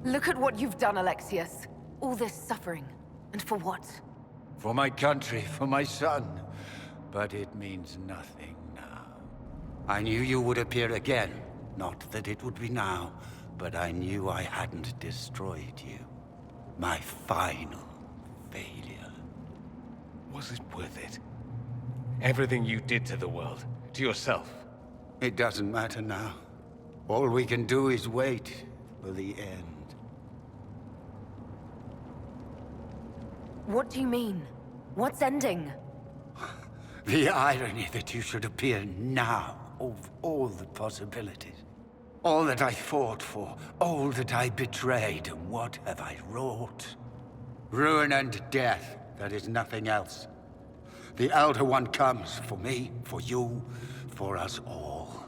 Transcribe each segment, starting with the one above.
Look at what you've done, Alexius. All this suffering. And for what? For my country, for my son. But it means nothing now. I knew you would appear again. Not that it would be now, but I knew I hadn't destroyed you. My final failure. Was it worth it? Everything you did to the world, to yourself. It doesn't matter now. All we can do is wait for the end. What do you mean? What's ending? The irony that you should appear now, of all the possibilities. All that I fought for, all that I betrayed, and what have I wrought? Ruin and death, that is nothing else. The Elder One comes for me, for you, for us all.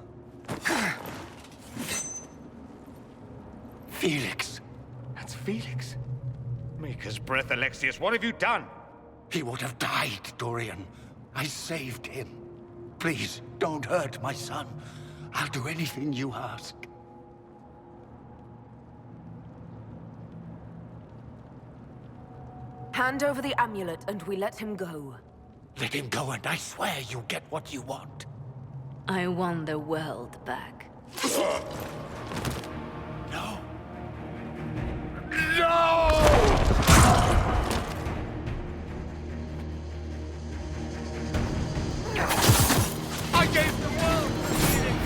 Felix. That's Felix. Maker's breath, Alexius, what have you done? He would have died, Dorian. I saved him. Please, don't hurt my son. I'll do anything you ask. Hand over the amulet and we let him go. Let him go and I swear you'll get what you want. I want the world back. No. No! I gave the world to Felix!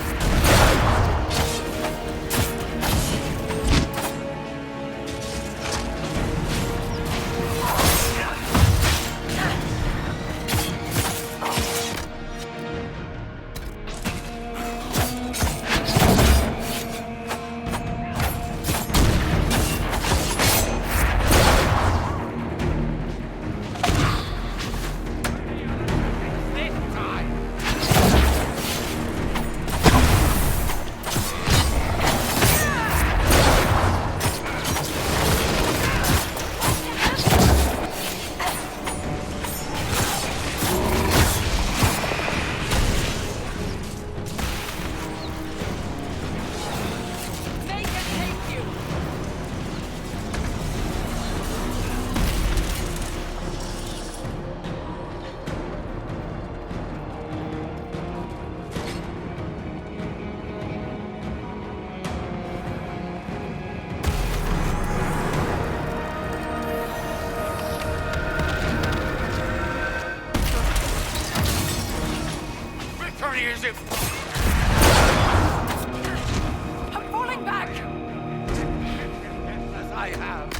I'm falling back! As I have.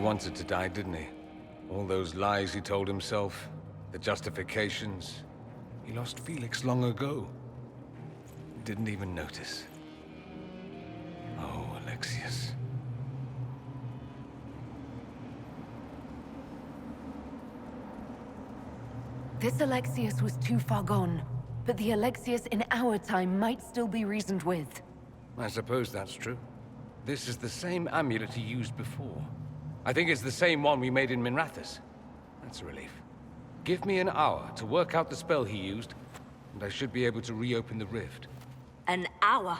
Wanted to die, didn't he? All those lies he told himself, the justifications. He lost Felix long ago. Didn't even notice. Oh, Alexius. This Alexius was too far gone, but the Alexius in our time might still be reasoned with. I suppose that's true. This is the same amulet he used before. I think it's the same one we made in Minrathous. That's a relief. Give me an hour to work out the spell he used, and I should be able to reopen the rift. An hour?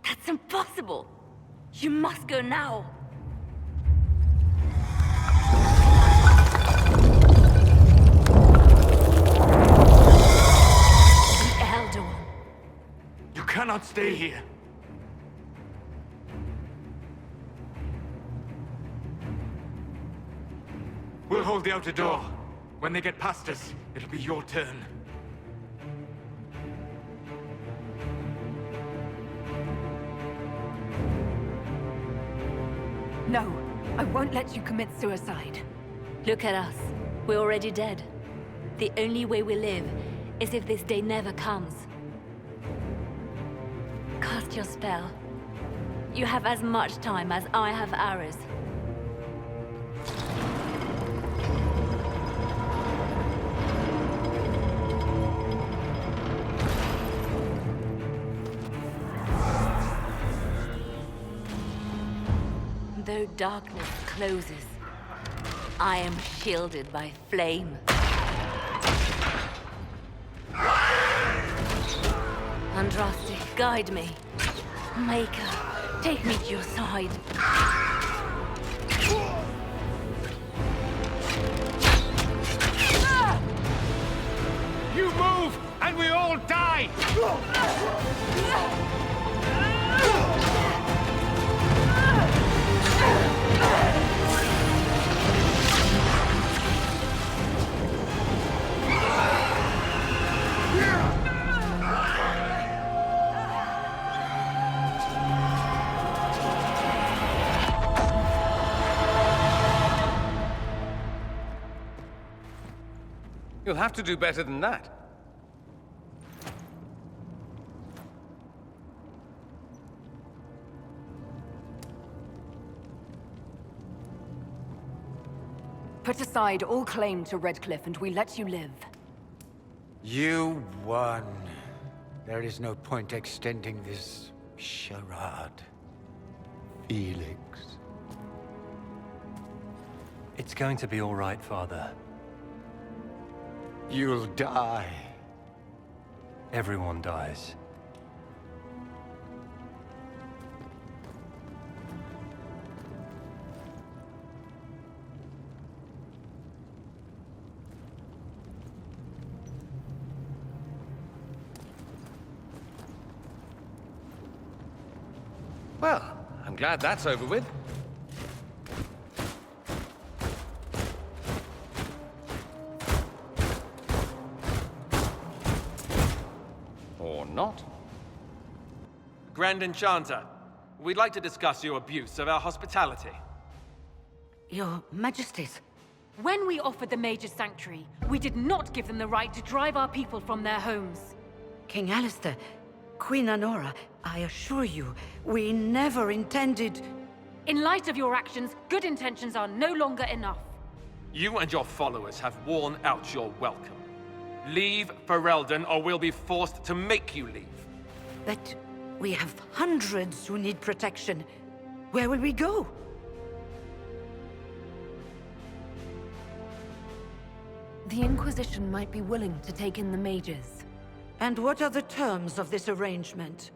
That's impossible! You must go now! The Elder One. You cannot stay here. We'll hold the outer door. When they get past us, it'll be your turn. No, I won't let you commit suicide. Look at us. We're already dead. The only way we live is if this day never comes. Cast your spell. You have as much time as I have hours. Though darkness closes, I am shielded by flame. Andraste, guide me. Maker, take me to your side. You move, and we all die! You'll have to do better than that. Put aside all claim to Redcliffe and we let you live. You won. There is no point extending this charade. Felix. It's going to be all right, Father. You'll die. Everyone dies. Well, I'm glad that's over with. Or not. Grand Enchanter, we'd like to discuss your abuse of our hospitality. Your Majesties. When we offered the Mage's Sanctuary, we did not give them the right to drive our people from their homes. King Alistair, Queen Anora, I assure you, we never intended... In light of your actions, good intentions are no longer enough. You and your followers have worn out your welcome. Leave Ferelden, or we'll be forced to make you leave. But we have hundreds who need protection. Where will we go? The Inquisition might be willing to take in the mages. And what are the terms of this arrangement?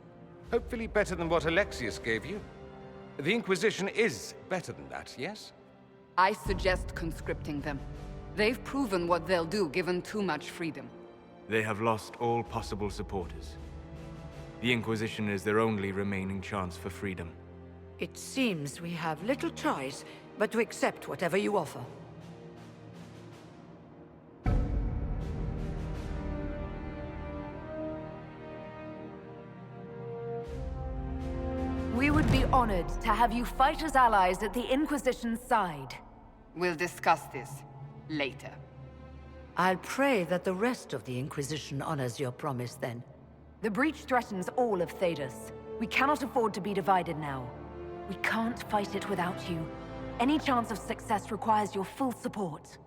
Hopefully better than what Alexius gave you. The Inquisition is better than that, yes? I suggest conscripting them. They've proven what they'll do given too much freedom. They have lost all possible supporters. The Inquisition is their only remaining chance for freedom. It seems we have little choice but to accept whatever you offer. We would be honored to have you fight as allies at the Inquisition's side. We'll discuss this later. I'll pray that the rest of the Inquisition honors your promise then. The breach threatens all of Thedas. We cannot afford to be divided now. We can't fight it without you. Any chance of success requires your full support.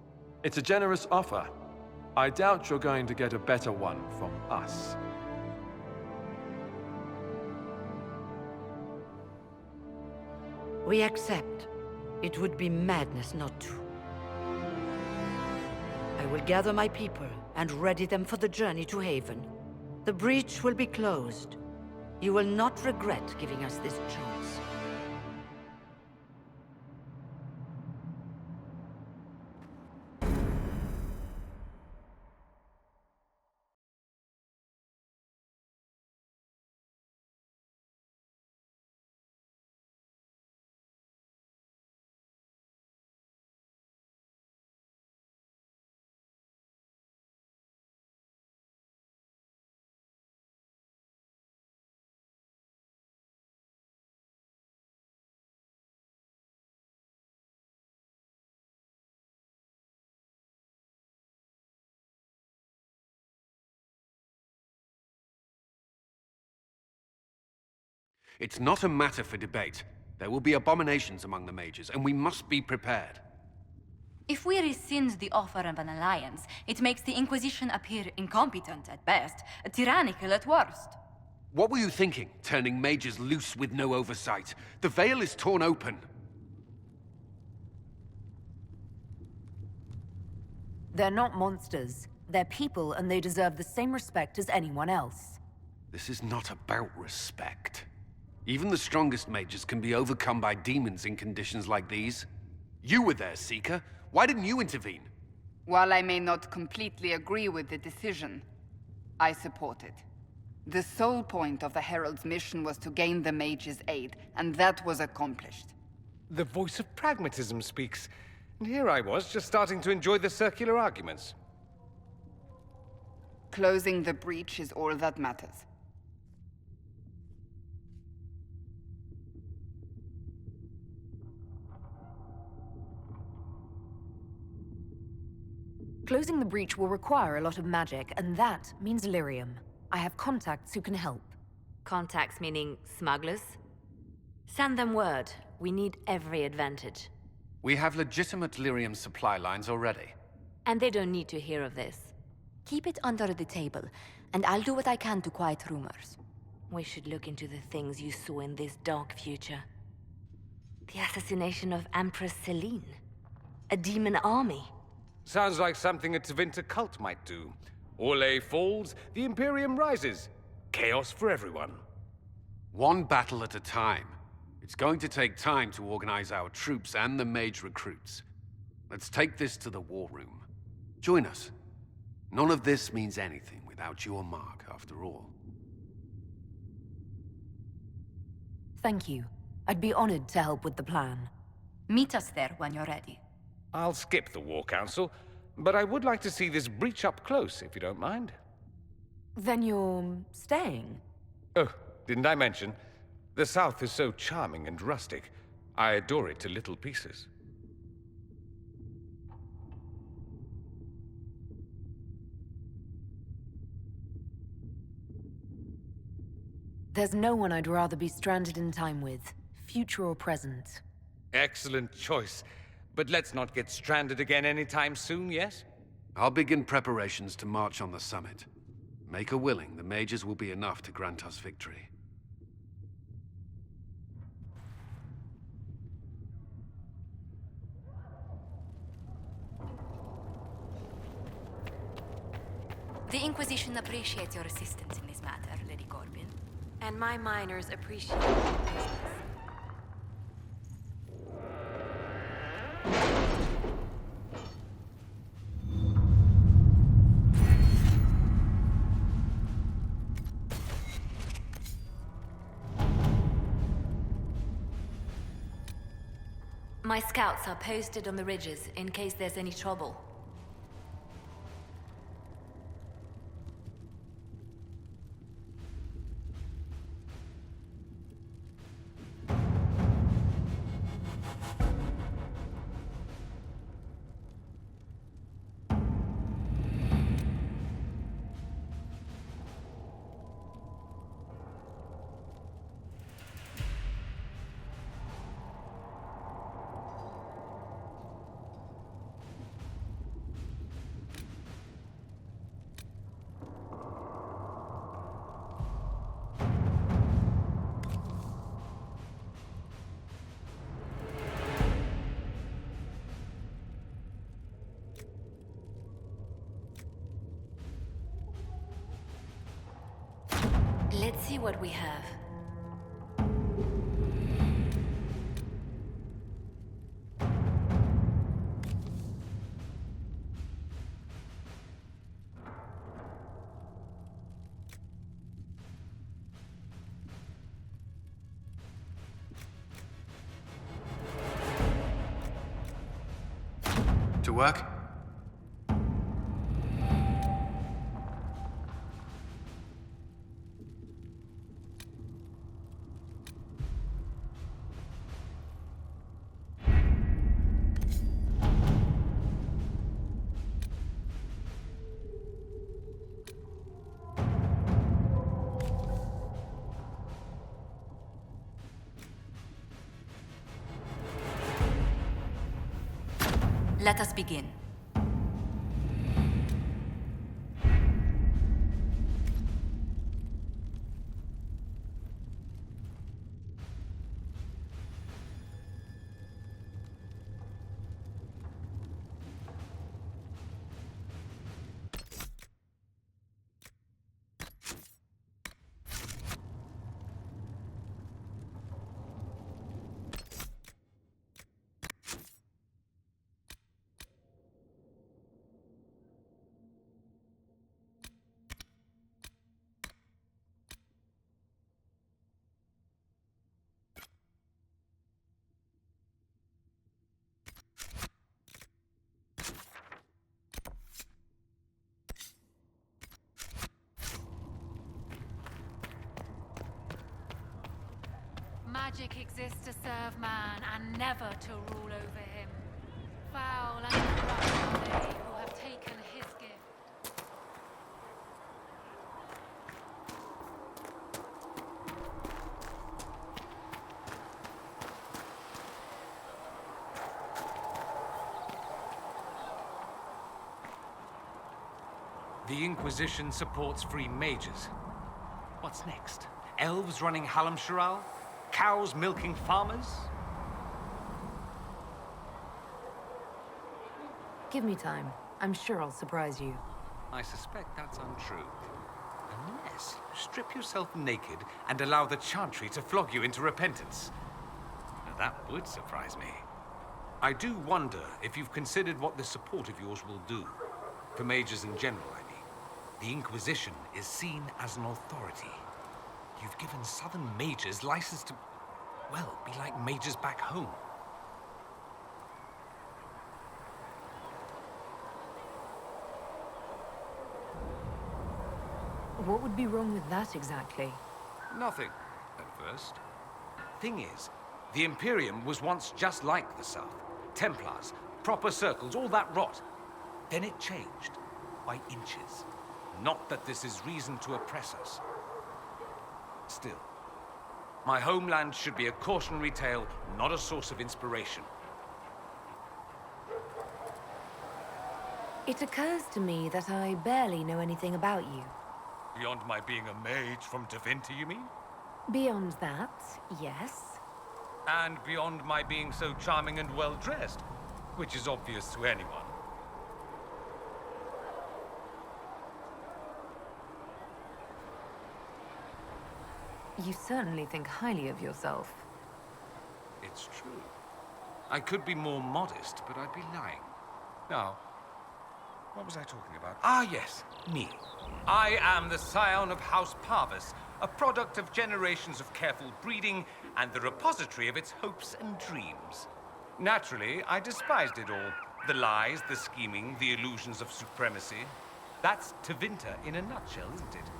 It's a generous offer. I doubt you're going to get a better one from us. We accept. It would be madness not to. I will gather my people and ready them for the journey to Haven. The breach will be closed. You will not regret giving us this chance. It's not a matter for debate. There will be abominations among the mages, and we must be prepared. If we rescind the offer of an alliance, it makes the Inquisition appear incompetent at best, tyrannical at worst. What were you thinking, turning mages loose with no oversight? The veil is torn open. They're not monsters. They're people, and they deserve the same respect as anyone else. This is not about respect. Even the strongest mages can be overcome by demons in conditions like these. You were there, Seeker. Why didn't you intervene? While I may not completely agree with the decision, I support it. The sole point of the Herald's mission was to gain the mage's aid, and that was accomplished. The voice of pragmatism speaks. And here I was, just starting to enjoy the circular arguments. Closing the breach is all that matters. Closing the breach will require a lot of magic, and that means lyrium. I have contacts who can help. Contacts meaning smugglers? Send them word. We need every advantage. We have legitimate lyrium supply lines already. And they don't need to hear of this. Keep it under the table, and I'll do what I can to quiet rumors. We should look into the things you saw in this dark future. The assassination of Empress Celine. A demon army. Sounds like something a Tevinter cult might do. Orlais falls, the Imperium rises. Chaos for everyone. One battle at a time. It's going to take time to organize our troops and the mage recruits. Let's take this to the war room. Join us. None of this means anything without your mark, after all. Thank you. I'd be honored to help with the plan. Meet us there when you're ready. I'll skip the War Council, but I would like to see this breach up close, if you don't mind. Then you're staying? Oh, didn't I mention? The South is so charming and rustic. I adore it to little pieces. There's no one I'd rather be stranded in time with, future or present. Excellent choice. But let's not get stranded again anytime soon, yes? I'll begin preparations to march on the summit. Make a willing, the mages will be enough to grant us victory. The Inquisition appreciates your assistance in this matter, Lady Corbin. And my miners appreciate your business. My scouts are posted on the ridges in case there's any trouble. see what we have. To work? Let us begin. Magic exists to serve man and never to rule over him. Foul and corrupt are they who have taken his gift. The Inquisition supports free mages. What's next? Elves running Halamsharal? Cows milking farmers? Give me time. I'm sure I'll surprise you. I suspect that's untrue. Unless you strip yourself naked and allow the Chantry to flog you into repentance. Now that would surprise me. I do wonder if you've considered what this support of yours will do. For mages in general, I mean. The Inquisition is seen as an authority. You've given Southern mages license to, well, be like mages back home. What would be wrong with that exactly? Nothing, at first. Thing is, the Imperium was once just like the South. Templars, proper circles, all that rot. Then it changed, by inches. Not that this is reason to oppress us. Still, my homeland should be a cautionary tale, not a source of inspiration. It occurs to me that I barely know anything about you. Beyond my being a mage from Tevinter, you mean? Beyond that, yes. And beyond my being so charming and well-dressed, which is obvious to anyone. You certainly think highly of yourself. It's true. I could be more modest, but I'd be lying. Now, what was I talking about? Ah, yes, me. I am the scion of House Parvis, a product of generations of careful breeding and the repository of its hopes and dreams. Naturally, I despised it all. The lies, the scheming, the illusions of supremacy. That's Tevinter in a nutshell, isn't it?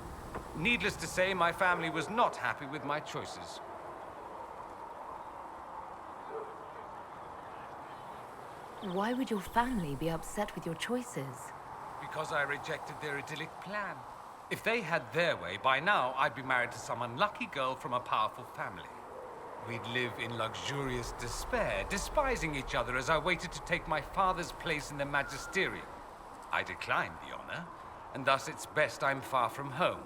Needless to say, my family was not happy with my choices. Why would your family be upset with your choices? Because I rejected their idyllic plan. If they had their way, by now I'd be married to some unlucky girl from a powerful family. We'd live in luxurious despair, despising each other as I waited to take my father's place in the magisterium. I declined the honor, and thus it's best I'm far from home.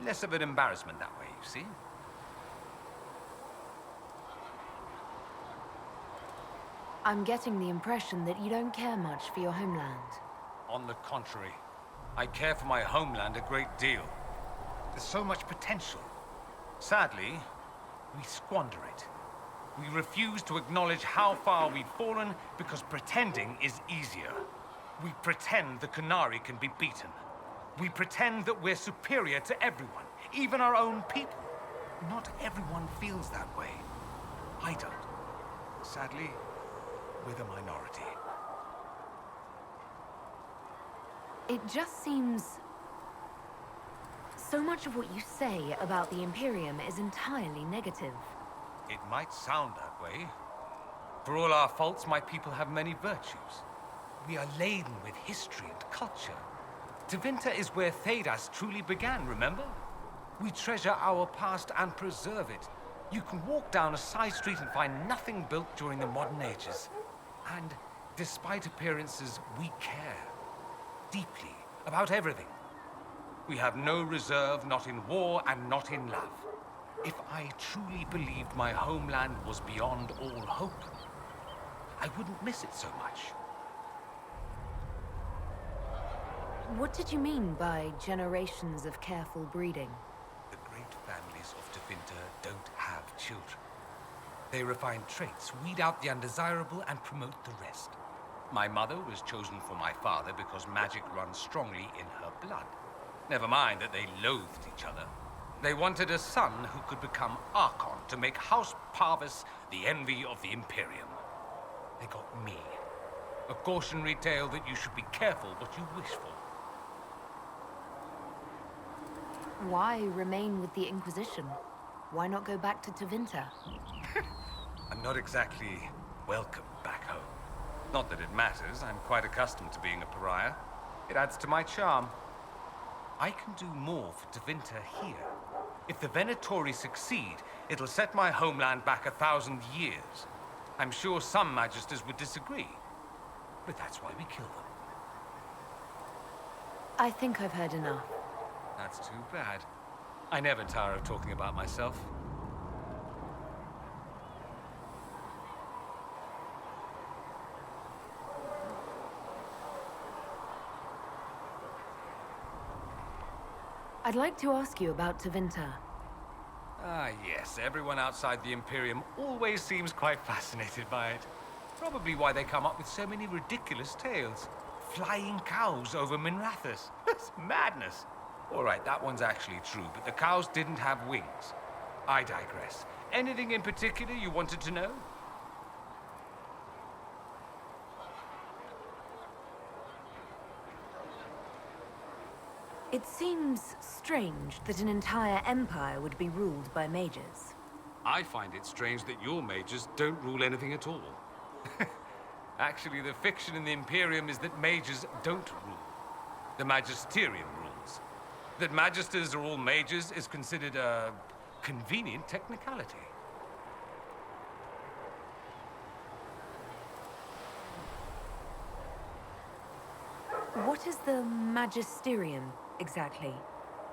Less of an embarrassment that way, you see. I'm getting the impression that you don't care much for your homeland. On the contrary, I care for my homeland a great deal. There's so much potential. Sadly, we squander it. We refuse to acknowledge how far we've fallen because pretending is easier. We pretend the Qunari can be beaten. We pretend that we're superior to everyone, even our own people. Not everyone feels that way. I don't. Sadly, we're the minority. It just seems... So much of what you say about the Imperium is entirely negative. It might sound that way. For all our faults, my people have many virtues. We are laden with history and culture. Tevinter is where Thedas truly began, remember? We treasure our past and preserve it. You can walk down a side street and find nothing built during the modern ages. And despite appearances, we care. Deeply. About everything. We have no reserve, not in war and not in love. If I truly believed my homeland was beyond all hope, I wouldn't miss it so much. What did you mean by generations of careful breeding? The great families of Tevinter don't have children. They refine traits, weed out the undesirable, and promote the rest. My mother was chosen for my father because magic runs strongly in her blood. Never mind that they loathed each other. They wanted a son who could become Archon to make House Parvis the envy of the Imperium. They got me. A cautionary tale that you should be careful what you wish for. Why remain with the Inquisition? Why not go back to Tevinter? I'm not exactly welcome back home. Not that it matters, I'm quite accustomed to being a pariah. It adds to my charm. I can do more for Tevinter here. If the Venatori succeed, it'll set my homeland back 1,000 years. I'm sure some Magisters would disagree, but that's why we kill them. I think I've heard enough. That's too bad. I never tire of talking about myself. I'd like to ask you about Tevinter. Ah, yes. Everyone outside the Imperium always seems quite fascinated by it. Probably why they come up with so many ridiculous tales. Flying cows over Minrathous. That's madness. All right, that one's actually true, but the cows didn't have wings. I digress. Anything in particular you wanted to know? It seems strange that an entire empire would be ruled by mages. I find it strange that your mages don't rule anything at all. Actually, the fiction in the Imperium is that mages don't rule. The Magisterium rules. That Magisters are all mages is considered a convenient technicality. What is the Magisterium, exactly?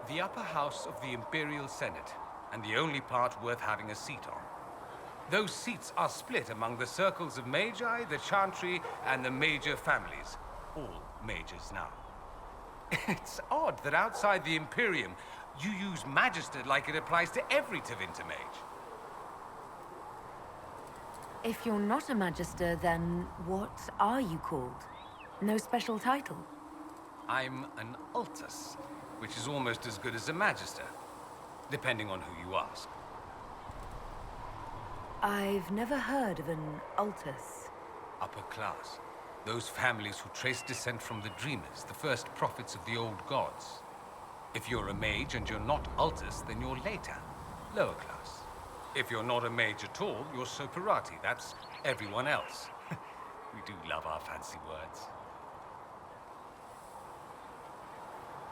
The upper house of the Imperial Senate, and the only part worth having a seat on. Those seats are split among the circles of Magi, the Chantry, and the major families. All mages now. It's odd that outside the Imperium, you use Magister like it applies to every Tevinter mage. If you're not a Magister, then what are you called? No special title? I'm an Altus, which is almost as good as a Magister, depending on who you ask. I've never heard of an Altus. Upper class. Those families who trace descent from the Dreamers, the first prophets of the old gods. If you're a mage and you're not Altus, then you're later, lower class. If you're not a mage at all, you're Soperati. That's everyone else. We do love our fancy words.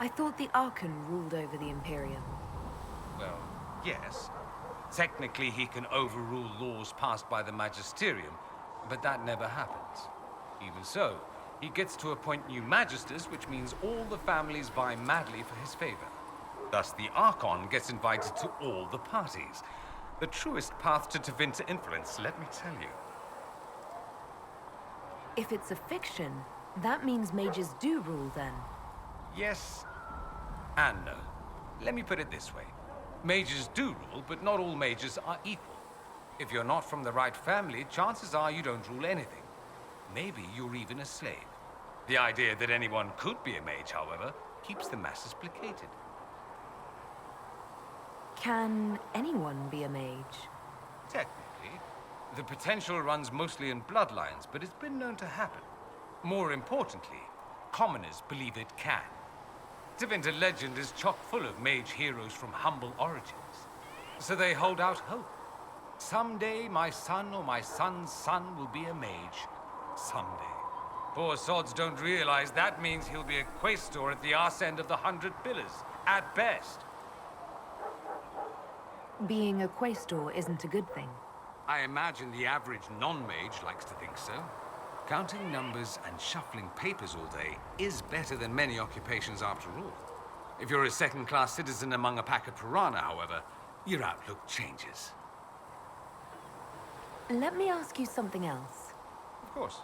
I thought the Archon ruled over the Imperium. Well, yes. Technically, he can overrule laws passed by the Magisterium, but that never happens. Even so, he gets to appoint new Magisters, which means all the families vie madly for his favor. Thus, the Archon gets invited to all the parties. The truest path to Tevinter influence, let me tell you. If it's a fiction, that means mages do rule then. Yes and no. Let me put it this way. Mages do rule, but not all mages are equal. If you're not from the right family, chances are you don't rule anything. Maybe you're even a slave. The idea that anyone could be a mage, however, keeps the masses placated. Can anyone be a mage? Technically, the potential runs mostly in bloodlines, but it's been known to happen. More importantly, commoners believe it can. Tevinter legend is chock full of mage heroes from humble origins. So they hold out hope. Someday my son or my son's son will be a mage. Someday. Poor sods don't realize that means he'll be a quaestor at the arse end of the 100 Pillars, at best. Being a quaestor isn't a good thing. I imagine the average non-mage likes to think so. Counting numbers and shuffling papers all day is better than many occupations after all. If you're a second-class citizen among a pack of piranha, however, your outlook changes. Let me ask you something else. Of course.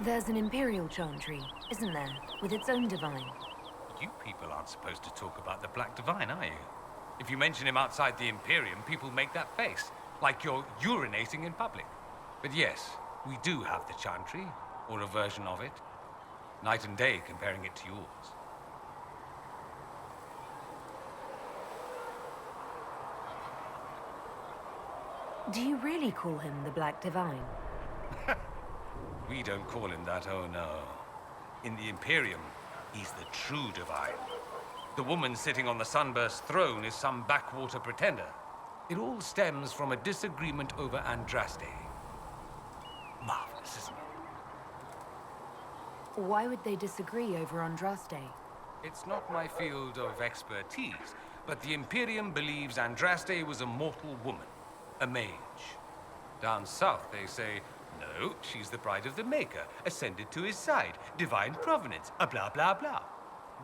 There's an Imperial Chantry, isn't there? With its own divine. You people aren't supposed to talk about the Black Divine, are you? If you mention him outside the Imperium, people make that face, like you're urinating in public. But yes, we do have the Chantry, or a version of it. Night and day comparing it to yours. Do you really call him the Black Divine? We don't call him that, oh no. In the Imperium, he's the true Divine. The woman sitting on the Sunburst throne is some backwater pretender. It all stems from a disagreement over Andraste. Marvelous, isn't it? Why would they disagree over Andraste? It's not my field of expertise, but the Imperium believes Andraste was a mortal woman, a mage. Down south, they say, no, she's the bride of the Maker, ascended to his side, divine provenance, a blah blah blah.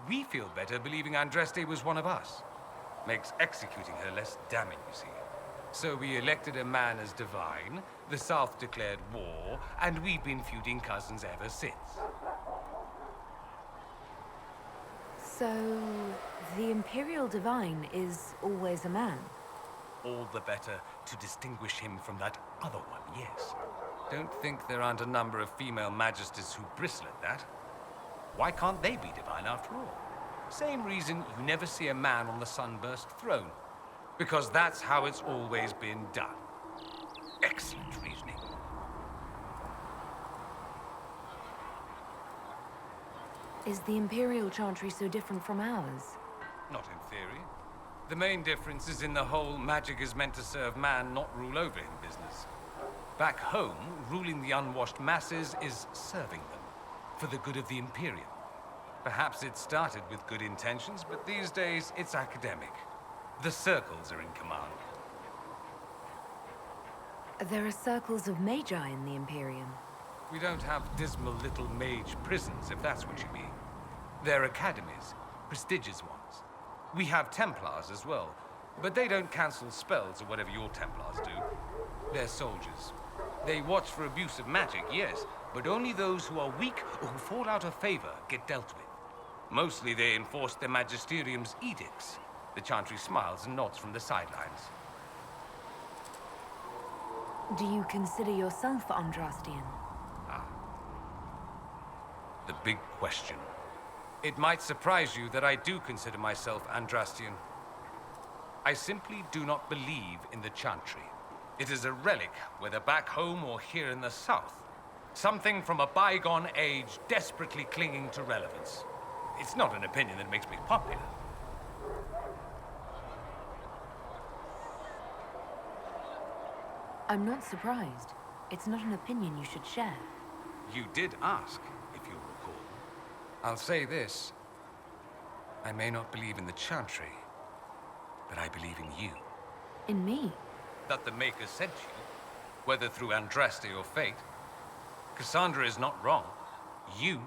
We feel better believing Andraste was one of us. Makes executing her less damning, you see. So we elected a man as divine, the South declared war, and we've been feuding cousins ever since. So, the Imperial Divine is always a man? All the better to distinguish him from that other one, yes. Don't think there aren't a number of female magistes who bristle at that. Why can't they be divine after all? Same reason you never see a man on the Sunburst throne. Because that's how it's always been done. Excellent reasoning. Is the Imperial Chantry so different from ours? Not in theory. The main difference is in the whole magic is meant to serve man, not rule over him business. Back home, ruling the unwashed masses is serving them, for the good of the Imperium. Perhaps it started with good intentions, but these days it's academic. The circles are in command. There are circles of magi in the Imperium. We don't have dismal little mage prisons, if that's what you mean. They're academies, prestigious ones. We have Templars as well, but they don't cancel spells or whatever your Templars do. They're soldiers. They watch for abuse of magic, yes, but only those who are weak or who fall out of favor get dealt with. Mostly they enforce the Magisterium's edicts. The Chantry smiles and nods from the sidelines. Do you consider yourself Andrastian? The big question. It might surprise you that I do consider myself Andrastian. I simply do not believe in the Chantry. It is a relic, whether back home or here in the south. Something from a bygone age desperately clinging to relevance. It's not an opinion that makes me popular. I'm not surprised. It's not an opinion you should share. You did ask, if you recall. I'll say this. I may not believe in the Chantry, but I believe in you. In me? That the Maker sent you, whether through Andraste or fate. Cassandra is not wrong. You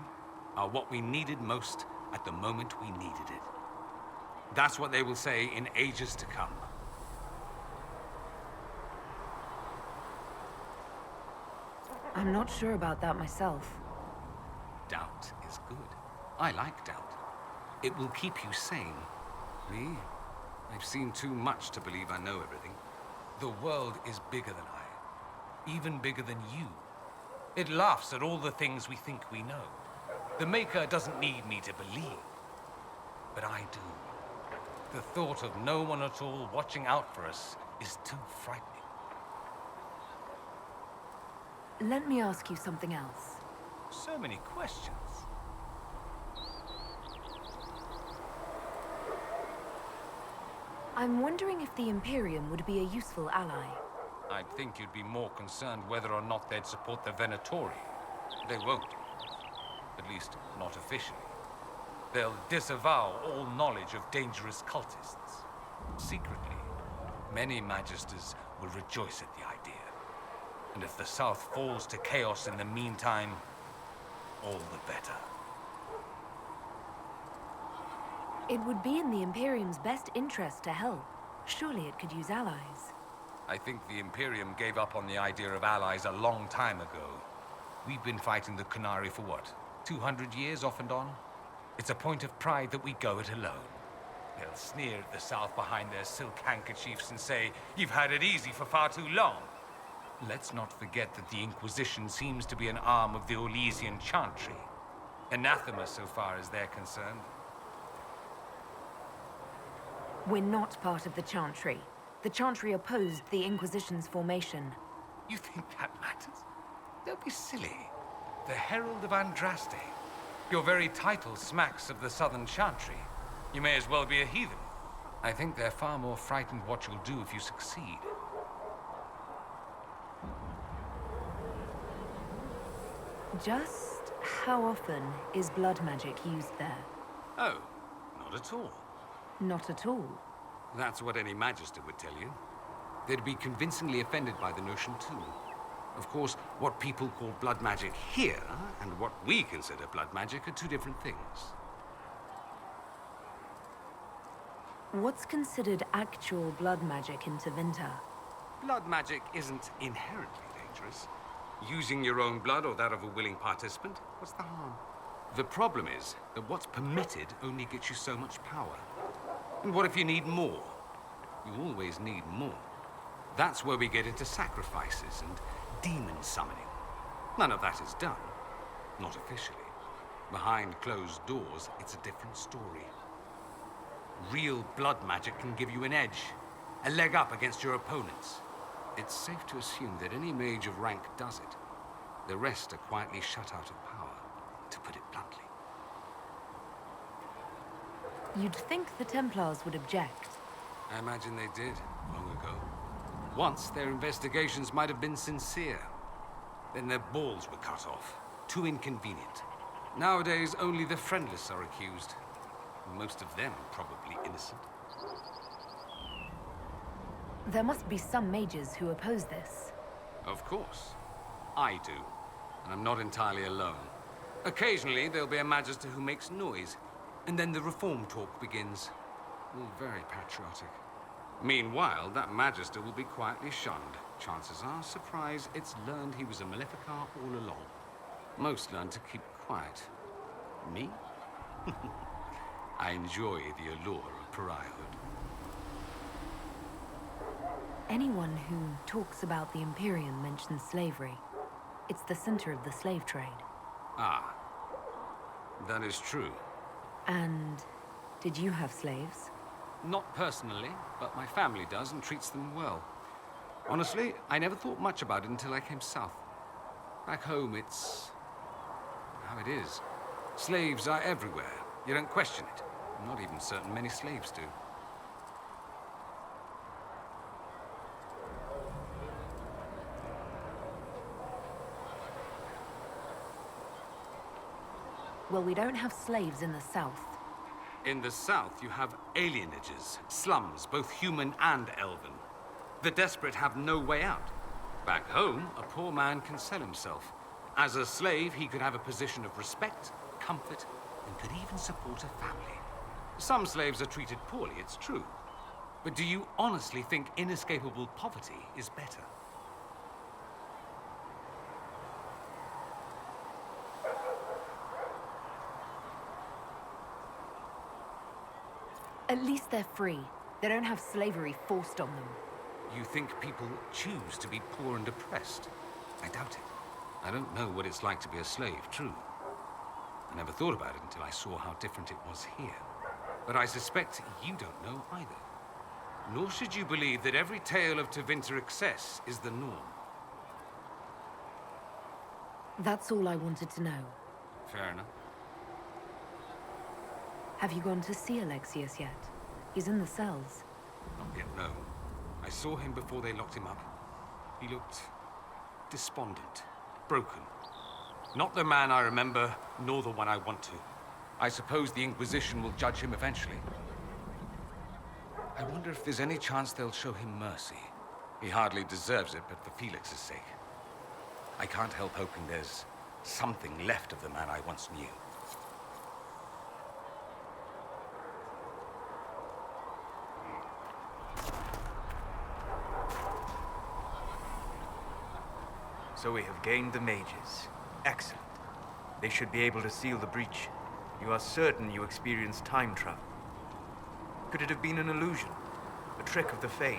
are what we needed most at the moment we needed it. That's what they will say in ages to come. I'm not sure about that myself. Doubt is good. I like doubt. It will keep you sane. Me? I've seen too much to believe I know everything. The world is bigger than I. Even bigger than you. It laughs at all the things we think we know. The Maker doesn't need me to believe. But I do. The thought of no one at all watching out for us is too frightening. Let me ask you something else. So many questions. I'm wondering if the Imperium would be a useful ally. I'd think you'd be more concerned whether or not they'd support the Venatori. They won't. At least, not officially. They'll disavow all knowledge of dangerous cultists. Secretly, many Magisters will rejoice at the idea. And if the South falls to chaos in the meantime, all the better. It would be in the Imperium's best interest to help. Surely it could use allies. I think the Imperium gave up on the idea of allies a long time ago. We've been fighting the Qunari for what, 200 years off and on? It's a point of pride that we go it alone. They'll sneer at the South behind their silk handkerchiefs and say, "You've had it easy for far too long." Let's not forget that the Inquisition seems to be an arm of the Orlesian Chantry. Anathema so far as they're concerned. We're not part of the Chantry. The Chantry opposed the Inquisition's formation. You think that matters? Don't be silly. The Herald of Andraste. Your very title smacks of the Southern Chantry. You may as well be a heathen. I think they're far more frightened what you'll do if you succeed. Just how often is blood magic used there? Oh, not at all. Not at all. That's what any Magister would tell you. They'd be convincingly offended by the notion, too. Of course, what people call blood magic here, and what we consider blood magic, are two different things. What's considered actual blood magic in Tevinter? Blood magic isn't inherently dangerous. Using your own blood or that of a willing participant, what's the harm? The problem is that what's permitted only gets you so much power. And what if you need more? You always need more. That's where we get into sacrifices and demon summoning. None of that is done. Not officially. Behind closed doors, it's a different story. Real blood magic can give you an edge, a leg up against your opponents. It's safe to assume that any mage of rank does it. The rest are quietly shut out of power, to put it bluntly. You'd think the Templars would object. I imagine they did, long ago. Once, their investigations might have been sincere. Then their balls were cut off. Too inconvenient. Nowadays, only the friendless are accused. Most of them probably innocent. There must be some mages who oppose this. Of course. I do. And I'm not entirely alone. Occasionally, there'll be a Magister who makes noise, and then the reform talk begins. All very patriotic. Meanwhile, that Magister will be quietly shunned. Chances are, surprise, it's learned he was a Maleficar all along. Most learn to keep quiet. Me? I enjoy the allure of pariahhood. Anyone who talks about the Imperium mentions slavery. It's the center of the slave trade. Ah. That is true. And did you have slaves? Not personally, but my family does and treats them well. Honestly, I never thought much about it until I came south. Back home, it's how it is. Slaves are everywhere. You don't question it. I'm not even certain many slaves do. Well, we don't have slaves in the south. In the south, you have alienages, slums, both human and elven. The desperate have no way out. Back home, a poor man can sell himself. As a slave, he could have a position of respect, comfort, and could even support a family. Some slaves are treated poorly, it's true. But do you honestly think inescapable poverty is better? At least they're free. They don't have slavery forced on them. You think people choose to be poor and oppressed? I doubt it. I don't know what it's like to be a slave, true. I never thought about it until I saw how different it was here. But I suspect you don't know either. Nor should you believe that every tale of Tevinter excess is the norm. That's all I wanted to know. Fair enough. Have you gone to see Alexius yet? He's in the cells. Not yet, no. I saw him before they locked him up. He looked despondent, broken. Not the man I remember, nor the one I want to. I suppose the Inquisition will judge him eventually. I wonder if there's any chance they'll show him mercy. He hardly deserves it, but for Felix's sake. I can't help hoping there's something left of the man I once knew. So we have gained the mages. Excellent. They should be able to seal the breach. You are certain you experienced time travel? Could it have been an illusion? A trick of the Fade?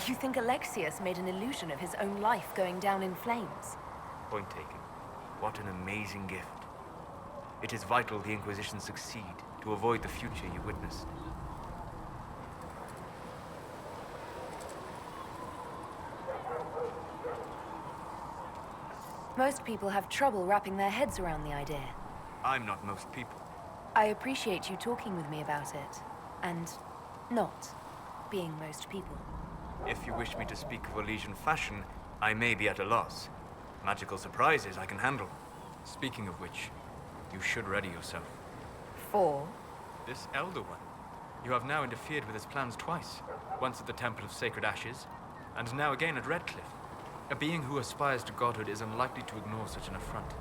You think Alexius made an illusion of his own life going down in flames? Point taken. What an amazing gift. It is vital the Inquisition succeed to avoid the future you witnessed. Most people have trouble wrapping their heads around the idea. I'm not most people. I appreciate you talking with me about it, and not being most people. If you wish me to speak of Orlesian fashion, I may be at a loss. Magical surprises I can handle. Speaking of which, you should ready yourself. For? This Elder One. You have now interfered with his plans twice. Once at the Temple of Sacred Ashes, and now again at Redcliffe. A being who aspires to godhood is unlikely to ignore such an affront.